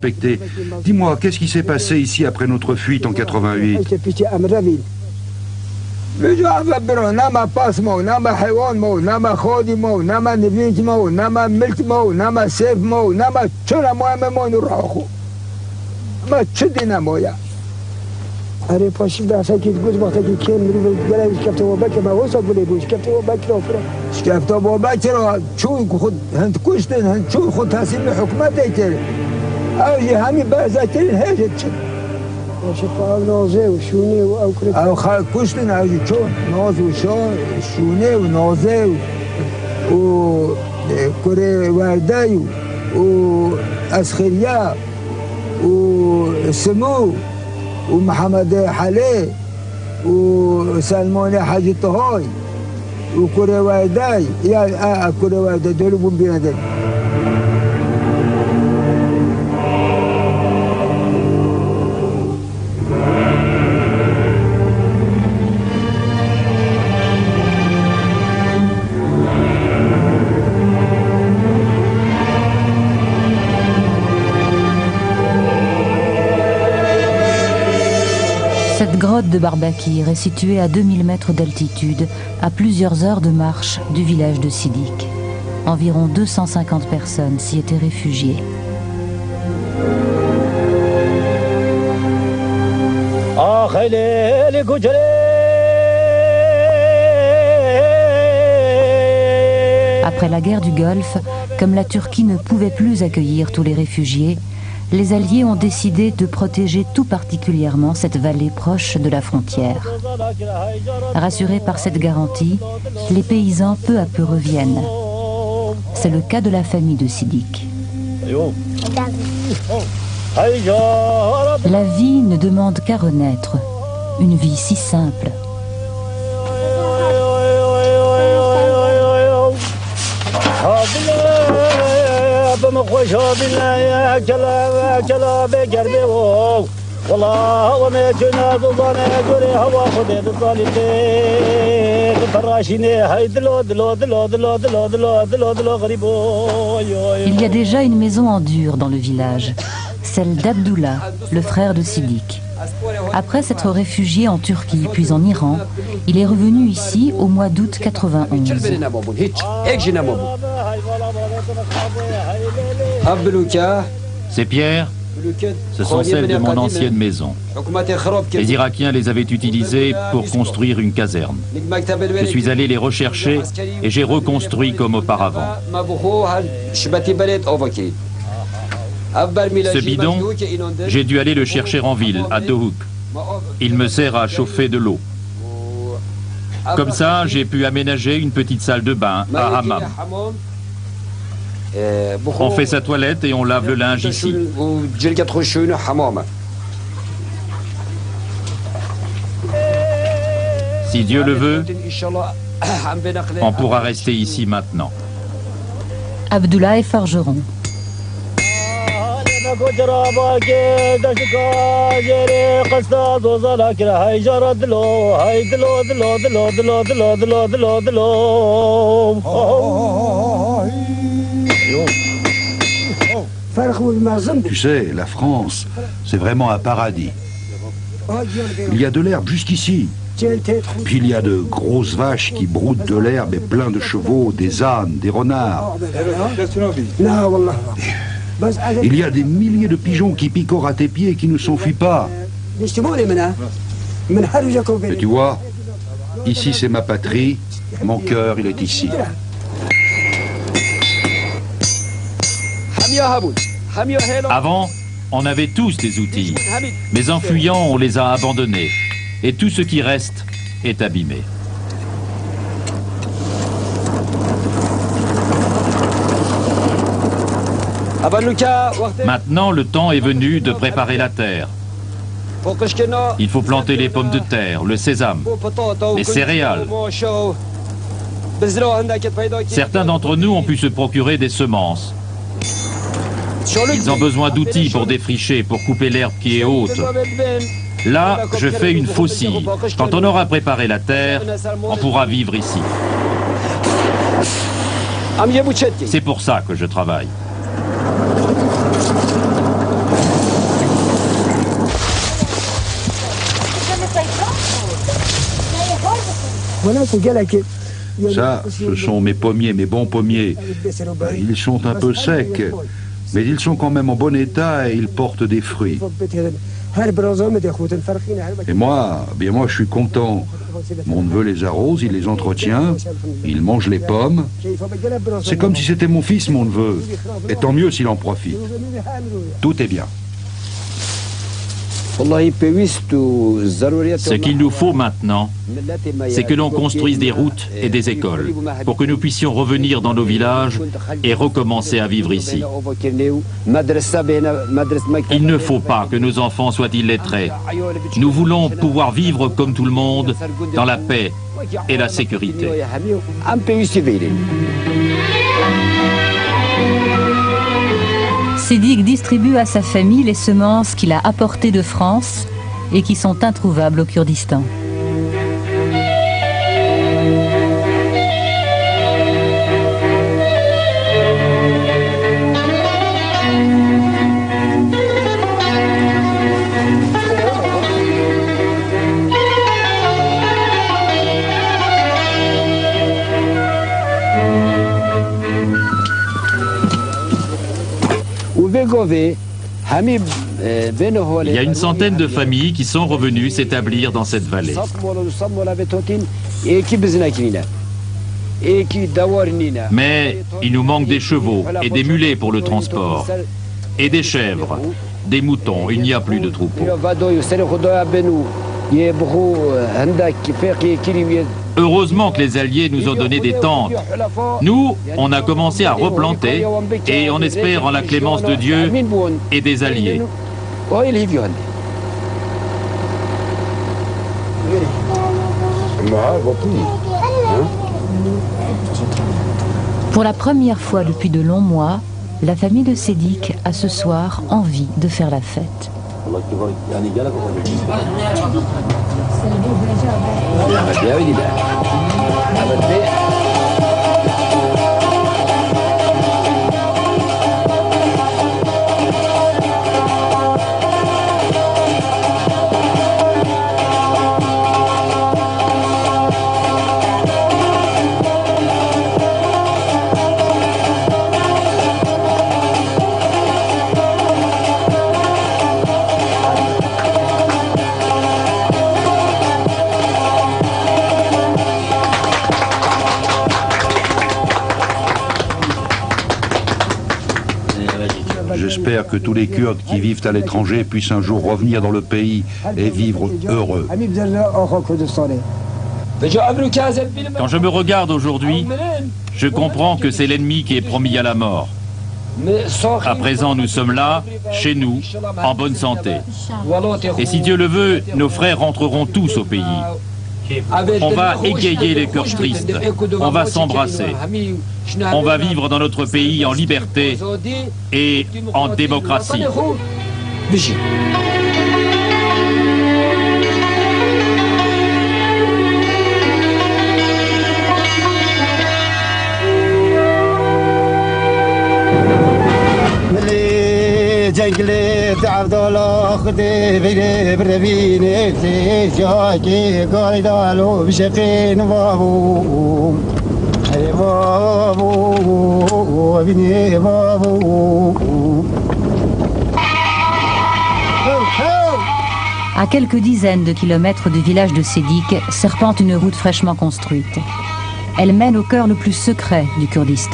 Respecté. Dis-moi, qu'est-ce qui s'est passé ici après notre fuite en 88? أوجي همي بازاتين هجت شفاء نوزي وشوني وأكل أو خال كوشتن أوجي شون نوز وشون شوني ونوزي وكوري وارداي وأسخريا وسمو ومحمد حلي وسلمون حاجة طهوي وكوري وارداي يا كوري وارداي دول بومبينا. Cette grotte de Barbakir est située à 2000 mètres d'altitude, à plusieurs heures de marche du village de Sidik. Environ 250 personnes s'y étaient réfugiées. Après la guerre du Golfe, comme la Turquie ne pouvait plus accueillir tous les réfugiés, les Alliés ont décidé de protéger tout particulièrement cette vallée proche de la frontière. Rassurés par cette garantie, les paysans peu à peu reviennent. C'est le cas de la famille de Sidik. La vie ne demande qu'à renaître, une vie si simple. Il y a déjà une maison en dur dans le village, celle d'Abdullah, le frère de Sidik. Après s'être réfugié en Turquie puis en Iran, il est revenu ici au mois d'août 91. Ces pierres, ce sont celles de mon ancienne maison. Les Irakiens les avaient utilisées pour construire une caserne. Je suis allé les rechercher et j'ai reconstruit comme auparavant. Ce bidon, j'ai dû aller le chercher en ville, à Dohuk. Il me sert à chauffer de l'eau. Comme ça, j'ai pu aménager une petite salle de bain à Hammam. On fait sa toilette et on lave le linge ici. Si Dieu le veut, on pourra rester ici maintenant. Abdullah est forgeron. Tu sais, la France, c'est vraiment un paradis. Il y a de l'herbe jusqu'ici. Puis il y a de grosses vaches qui broutent de l'herbe et plein de chevaux, des ânes, des renards. Il y a des milliers de pigeons qui picorent à tes pieds et qui ne s'enfuient pas. Et tu vois, ici c'est ma patrie, mon cœur il est ici. Avant, on avait tous des outils, mais en fuyant, on les a abandonnés. Et tout ce qui reste est abîmé. Maintenant, le temps est venu de préparer la terre. Il faut planter les pommes de terre, le sésame, les céréales. Certains d'entre nous ont pu se procurer des semences. Ils ont besoin d'outils pour défricher, pour couper l'herbe qui est haute. Là, je fais une faucille. Quand on aura préparé la terre, on pourra vivre ici. C'est pour ça que je travaille. Ça, ce sont mes pommiers, mes bons pommiers. Ils sont un peu secs, mais ils sont quand même en bon état et ils portent des fruits. Et moi, bien moi, je suis content. Mon neveu les arrose, il les entretient, il mange les pommes. C'est comme si c'était mon fils, mon neveu. Et tant mieux s'il en profite. Tout est bien. Ce qu'il nous faut maintenant, c'est que l'on construise des routes et des écoles pour que nous puissions revenir dans nos villages et recommencer à vivre ici. Il ne faut pas que nos enfants soient illettrés. Nous voulons pouvoir vivre comme tout le monde, dans la paix et la sécurité. Sédic distribue à sa famille les semences qu'il a apportées de France et qui sont introuvables au Kurdistan. Il y a une centaine de familles qui sont revenues s'établir dans cette vallée. Mais il nous manque des chevaux et des mulets pour le transport, et des chèvres, des moutons. Il n'y a plus de troupeaux. Heureusement que les Alliés nous ont donné des tentes. Nous, on a commencé à replanter et on espère en la clémence de Dieu et des Alliés. Pour la première fois depuis de longs mois, la famille de Sédic a ce soir envie de faire la fête. J'espère que tous les Kurdes qui vivent à l'étranger puissent un jour revenir dans le pays et vivre heureux. Quand je me regarde aujourd'hui, je comprends que c'est l'ennemi qui est promis à la mort. À présent, nous sommes là, chez nous, en bonne santé. Et si Dieu le veut, nos frères rentreront tous au pays. On va égayer les cœurs tristes, on va s'embrasser. On va vivre dans notre pays en liberté et en démocratie. À quelques dizaines de kilomètres du village de Sédic serpente une route fraîchement construite. Elle mène au cœur le plus secret du Kurdistan.